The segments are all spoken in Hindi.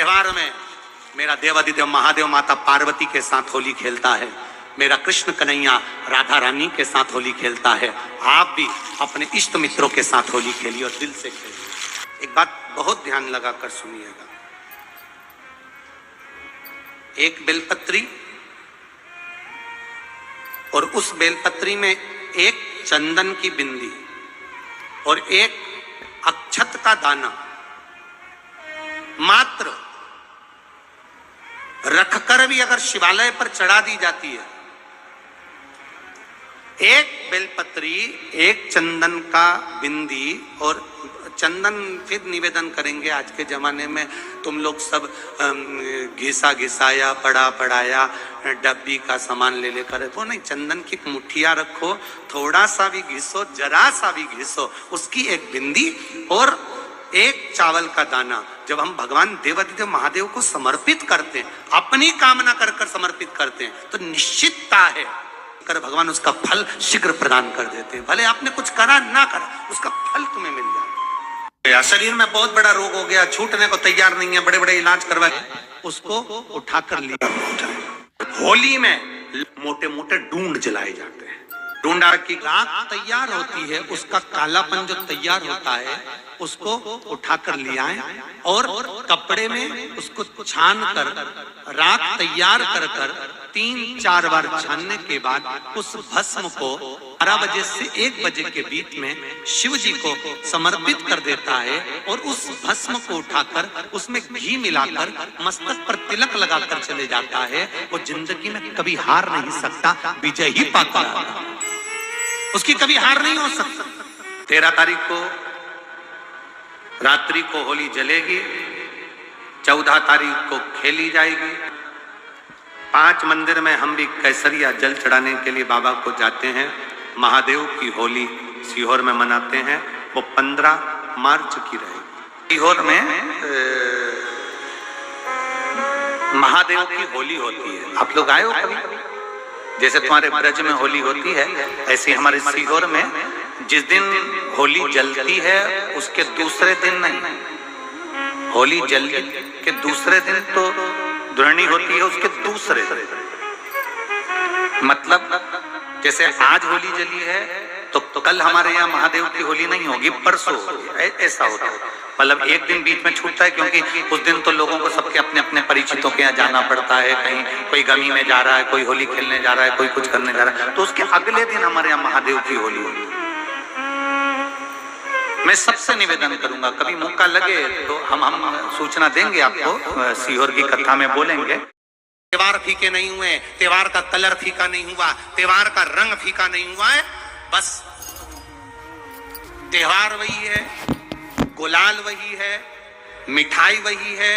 त्योहार में मेरा देवादिदेव महादेव माता पार्वती के साथ होली खेलता है, मेरा कृष्ण कन्हैया राधा रानी के साथ होली खेलता है। आप भी अपने इष्ट मित्रों के साथ होली खेलिए और दिल से खेलिए। एक बात बहुत ध्यान लगाकर सुनिएगा, एक बेलपत्री और उस बेलपत्री में एक चंदन की बिंदी और एक अक्षत का दाना मात्र रखकर भी अगर शिवालय पर चढ़ा दी जाती है, एक बेलपत्री, एक चंदन का बिंदी और चंदन फिर निवेदन करेंगे। आज के जमाने में तुम लोग सब घिसा घिसाया पड़ा पड़ाया डब्बी का सामान ले लेकर, वो नहीं, चंदन की मुठिया रखो, थोड़ा सा भी घिसो, जरा सा भी घिसो, उसकी एक बिंदी और एक चावल का दाना जब हम भगवान देवादिदेव महादेव को समर्पित करते हैं, अपनी कामना कर कर समर्पित करते हैं, तो निश्चितता है कर भगवान उसका फल शीघ्र प्रदान कर देते हैं। भले आपने कुछ करा ना करा, उसका फल तुम्हें मिल जाए। शरीर में बहुत बड़ा रोग हो गया, छूटने को तैयार नहीं है, बड़े बड़े इलाज करवा, उसको उठाकर लिया। होली में मोटे मोटे डूंड जलाए जाते हैं, डूंडा की राख तैयार होती है, उसका कालापन जो तैयार होता है उसको उठाकर ले आए और कपड़े में उसको छान कर राख तैयार कर कर 3-4 बार छानने के बाद उस भस्म को 12 बजे से 1 बजे के बीच में शिव जी को समर्पित कर देता है और उस भस्म को उठाकर उसमें घी मिलाकर मस्तक पर तिलक लगाकर चले जाता है। वो जिंदगी में कभी हार नहीं सकता, विजय ही पाता है, उसकी कभी हार नहीं हो सकता। 13 तारीख को रात्रि को होली जलेगी, 14 तारीख को खेली जाएगी। 5 मंदिर में हम भी केसरिया जल चढ़ाने के लिए बाबा को जाते हैं। महादेव की होली सीहोर में मनाते हैं, वो 15 मार्च की रहेगी। सीहोर में महादेव की होली होती है, आप लोग आए हो कभी? जैसे तुम्हारे ब्रज में होली होती है, ऐसे हमारे सीहोर में जिस दिन होली जलती है उसके दूसरे दिन नहीं, होली जल के दूसरे दिन तो धुरणी होती है, उसके दूसरे दिन, मतलब जैसे आज होली जली है तो कल हमारे यहाँ महादेव की होली नहीं होगी, परसों होगी, ऐसा होता है। मतलब एक दिन बीच में छूटता है, क्योंकि उस दिन तो लोगों को सबके अपने अपने परिचितों के यहाँ जाना पड़ता है, कहीं कोई गमी में जा रहा है, कोई होली खेलने जा रहा है, कोई कुछ करने जा रहा है, तो उसके अगले दिन हमारे यहाँ महादेव की होली होगी। मैं सबसे निवेदन करूंगा, कभी मौका लगे तो हम सूचना देंगे आपको, सीहोर की कथा में बोलेंगे। त्योहार फीके नहीं हुए, त्योहार का कलर फीका नहीं हुआ, त्योहार का रंग फीका नहीं हुआ है, बस त्योहार वही है, गुलाल वही है, मिठाई वही है,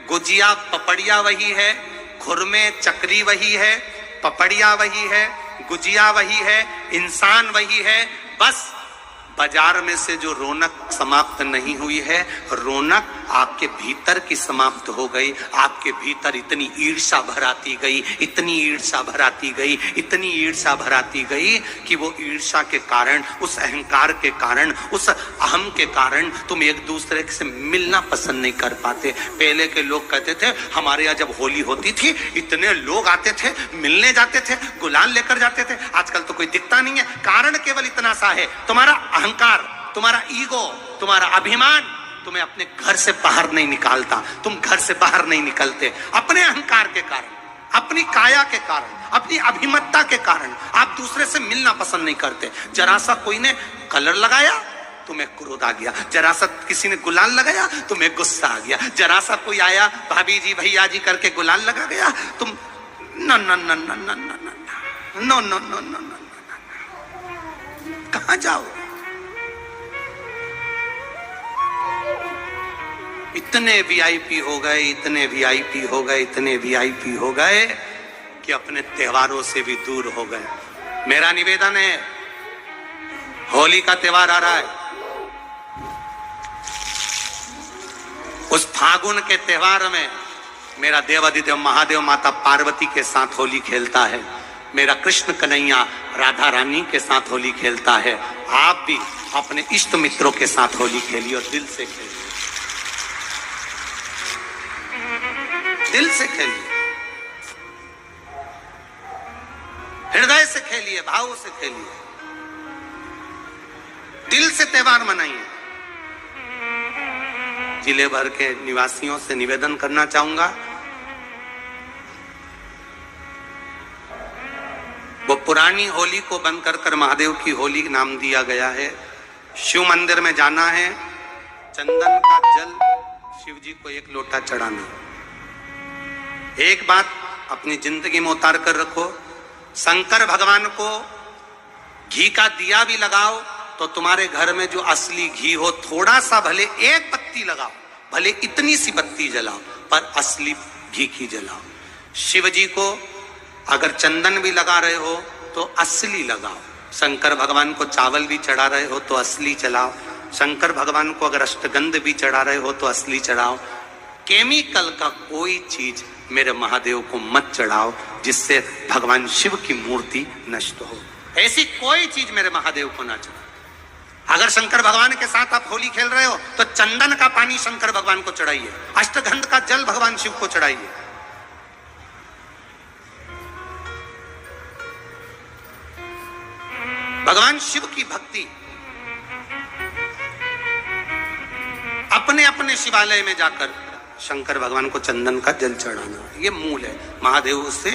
गुजिया पपड़िया वही है, खुरमे चकरी वही है, पपड़िया वही है, गुजिया वही है, इंसान वही है। बस बाजार में से जो रौनक समाप्त नहीं हुई है, रौनक आपके भीतर की समाप्त हो गई। आपके भीतर इतनी ईर्ष्या भराती गई, इतनी ईर्ष्या भराती गई, इतनी ईर्ष्या भराती गई कि वो ईर्ष्या के कारण, उस अहंकार के कारण, उस अहम के कारण तुम एक दूसरे से मिलना पसंद नहीं कर पाते। पहले के लोग कहते थे हमारे यहाँ जब होली होती थी इतने लोग आते थे, मिलने जाते थे, गुलाल लेकर जाते थे। आजकल तो कोई दिखता नहीं है। कारण केवल इतना सा है, तुम्हारा अहंकार, तुम्हारा ईगो, तुम्हारा अभिमान तुम्हें अपने घर से बाहर नहीं निकालता। तुम घर से बाहर नहीं निकलते अपने अहंकार के कारण, अपनी काया के कारण, अपनी अभिमतता के कारण। आप दूसरे से मिलना पसंद नहीं करते। जरा सा कोई ने कलर लगाया तुम्हें क्रोध आ गया, जरा सा किसी ने गुलाल लगाया तुम्हें गुस्सा आ गया, जरा सा कोई आया भाभी जी भैया जी करके गुलाल लगा गया, तुम न न न न न न न न न न कहां जाओ? इतने वीआईपी हो गए, इतने वीआईपी हो गए, इतने वीआईपी हो गए कि अपने त्योहारों से भी दूर हो गए। मेरा निवेदन है, होली का त्योहार आ रहा है, उस फागुन के त्योहार में मेरा देवादिदेव महादेव माता पार्वती के साथ होली खेलता है, मेरा कृष्ण कन्हैया राधा रानी के साथ होली खेलता है। आप भी अपने इष्ट मित्रों के साथ होली खेलिए और दिल से खेलिए। दिल से खेलिए, हृदय से खेलिए, भाव से खेलिए, दिल से त्योहार मनाइए। जिले भर के निवासियों से निवेदन करना चाहूंगा, वो पुरानी होली को बंद कर महादेव की होली नाम दिया गया है। शिव मंदिर में जाना है, चंदन का जल शिव जी को एक लोटा चढ़ाना। एक बात अपनी जिंदगी में उतार कर रखो, शंकर भगवान को घी का दिया भी लगाओ तो तुम्हारे घर में जो असली घी हो, थोड़ा सा भले एक पत्ती लगाओ, भले इतनी सी बत्ती जलाओ, पर असली घी की जलाओ। शिव जी को अगर चंदन भी लगा रहे हो तो असली लगाओ। शंकर भगवान को चावल भी चढ़ा रहे हो तो असली चढ़ाओ। शंकर भगवान को अगर अष्टगंध भी चढ़ा रहे हो तो असली चढ़ाओ। केमिकल का कोई चीज मेरे महादेव को मत चढ़ाओ जिससे भगवान शिव की मूर्ति नष्ट हो। ऐसी कोई चीज मेरे महादेव को ना चढ़ाओ। अगर शंकर भगवान के साथ आप होली खेल रहे हो तो चंदन का पानी शंकर भगवान को चढ़ाइए, अष्टगंध का जल भगवान शिव को चढ़ाइए। भगवान शिव की भक्ति अपने अपने शिवालय में जाकर शंकर भगवान को चंदन का जल चढ़ाना, ये मूल है। महादेव से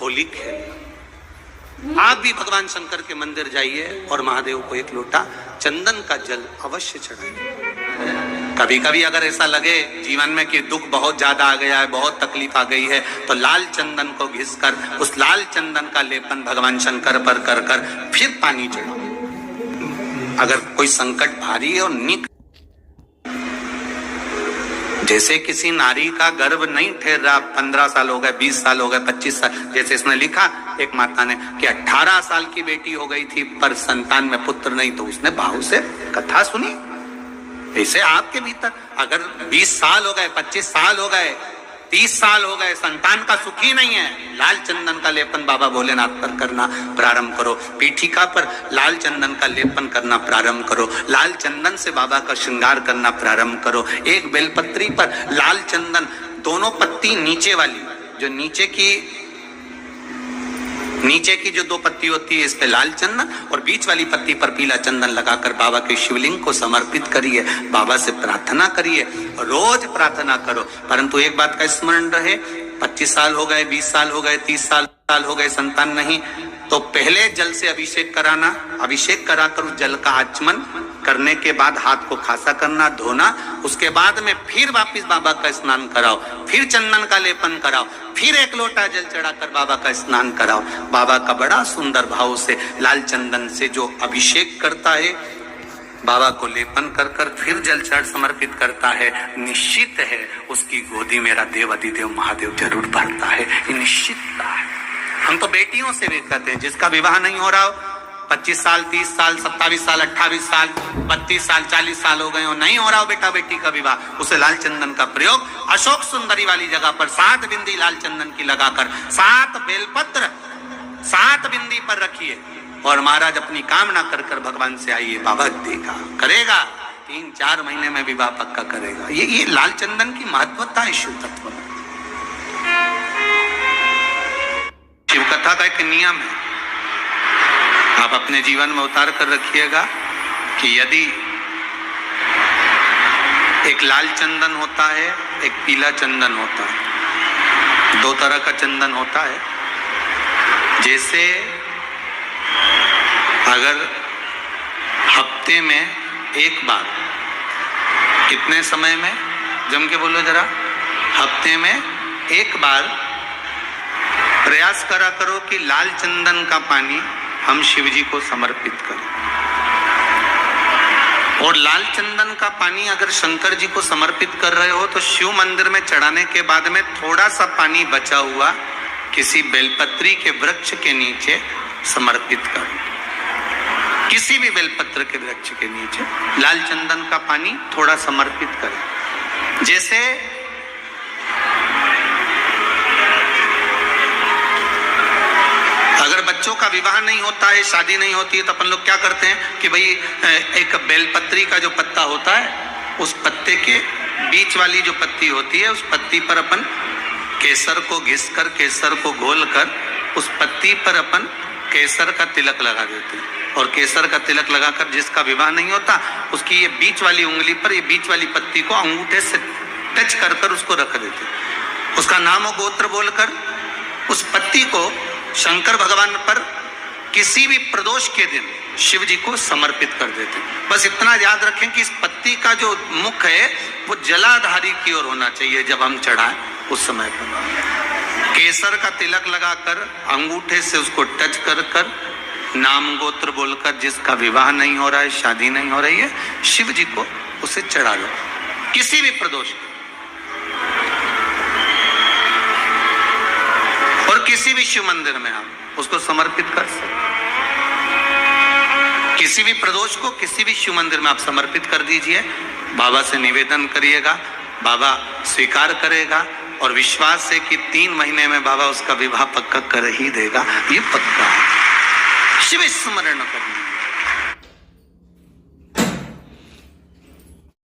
होली खेलना। आप भी भगवान शंकर के मंदिर जाइए और महादेव को एक लोटा चंदन का जल अवश्य चढ़ाइए। कभी कभी अगर ऐसा लगे जीवन में कि दुख बहुत ज्यादा आ गया है, बहुत तकलीफ आ गई है, तो लाल चंदन को घिसकर उस लाल चंदन का लेपन भगवान शंकर पर कर कर फिर पानी चढ़ाओ। अगर कोई संकट भारी है और निक, जैसे किसी नारी का गर्भ नहीं ठहर रहा, 15 साल हो गए, 20 साल हो गए, 25 साल, जैसे इसने लिखा एक माता ने कि 18 साल की बेटी हो गई थी पर संतान में पुत्र नहीं, तो उसने भाव से कथा सुनी। ऐसे आपके भीतर अगर 20 साल हो गए, 25 साल हो गए, 30 साल हो गए, संतान का सुख ही नहीं है, लाल चंदन का लेपन बाबा भोलेनाथ पर करना प्रारंभ करो। पीठिका पर लाल चंदन का लेपन करना प्रारंभ करो। लाल चंदन से बाबा का श्रृंगार करना प्रारंभ करो। एक बेलपत्री पर लाल चंदन, दोनों पत्ती नीचे वाली, जो नीचे की जो 2 पत्ती होती है इस पे लाल चंदन, और बीच वाली पत्ती पर पीला चंदन लगाकर बाबा के शिवलिंग को समर्पित करिए। बाबा से प्रार्थना करिए, रोज प्रार्थना करो। परंतु एक बात का स्मरण रहे, 25 साल हो गए, 20 साल हो गए, 30 साल हो गए, संतान नहीं, तो पहले जल से अभिषेक कराना, अभिषेक कराकर उस जल का आचमन करने के बाद हाथ को खासा करना, धोना, उसके बाद में फिर वापिस बाबा का स्नान कराओ, फिर चंदन का लेपन कराओ, फिर एक लोटा जल चढ़ाकर बाबा का स्नान कराओ। बाबा का बड़ा सुंदर भाव से लाल चंदन से जो अभिषेक करता है, बाबा को लेपन कर कर फिर जल चढ़ समर्पित करता है, निश्चित है उसकी गोदी मेरा देव अधिदेव महादेव जरूर भरता है। ये निश्चितता है। हम तो बेटियों से भी कहते हैं, जिसका विवाह नहीं हो रहा हो, 25 साल, 30 साल, 27 साल, 28 साल, 32 साल, 40 साल हो गए हो, नहीं हो रहा हो बेटा बेटी का विवाह, उसे लाल चंदन का प्रयोग अशोक सुंदरी वाली जगह पर 7 बिंदी लाल चंदन की लगाकर 7 बेलपत्र 7 बिंदी पर रखिए और महाराज अपनी कामना कर कर भगवान से आइए। बाबा देगा, करेगा, 3-4 महीने में विवाह पक्का करेगा। ये लाल चंदन की महत्वता है शिव तत्व में। शिव कथा का एक नियम है, आप अपने जीवन में उतार कर रखिएगा कि यदि एक लाल चंदन होता है, एक पीला चंदन होता है, 2 तरह का चंदन होता है। जैसे अगर हफ्ते में एक बार, कितने समय में, जम के बोलो जरा, हफ्ते में एक बार प्रयास करा करो कि लाल चंदन का पानी हम शिव जी को समर्पित करें। और लाल चंदन का पानी अगर शंकर जी को समर्पित कर रहे हो तो शिव मंदिर में चढ़ाने के बाद में थोड़ा सा पानी बचा हुआ किसी बेलपत्री के वृक्ष के नीचे समर्पित करो। किसी भी बेलपत्र के वृक्ष के नीचे लाल चंदन का पानी थोड़ा समर्पित करें। जैसे अगर बच्चों का विवाह नहीं होता है, शादी नहीं होती है, तो अपन लोग क्या करते हैं कि भाई एक बेलपत्री का जो पत्ता होता है, उस पत्ते के बीच वाली जो पत्ती होती है, उस पत्ती पर अपन केसर को घिसकर, केसर को घोलकर उस पत्ती पर अपन केसर का तिलक लगा देते हैं। और केसर का तिलक लगाकर जिसका विवाह नहीं होता, उसकी ये बीच वाली उंगली पर, ये बीच वाली पत्ती को अंगूठे से टच कर कर उसको रख देते। उसका नाम और गोत्र बोलकर उस पत्ती को शंकर भगवान पर किसी भी प्रदोष के दिन शिव जी को समर्पित कर देते। बस इतना याद रखें कि इस पत्ती का जो मुख है वो जलाधारी की ओर होना चाहिए जब हम चढ़ाएं उस समय पर। केसर का तिलक लगाकर अंगूठे से उसको टच कर कर नाम गोत्र बोलकर जिसका विवाह नहीं हो रहा है, शादी नहीं हो रही है, शिव जी को उसे चढ़ा लो किसी भी प्रदोष। और किसी भी शिव मंदिर में आप उसको समर्पित कर सकते। किसी भी प्रदोष को किसी भी शिव मंदिर में आप समर्पित कर दीजिए, बाबा से निवेदन करिएगा, बाबा स्वीकार करेगा और विश्वास है कि 3 महीने में बाबा उसका विवाह पक्का कर ही देगा। ये पक्का है। शिव स्मरण करना।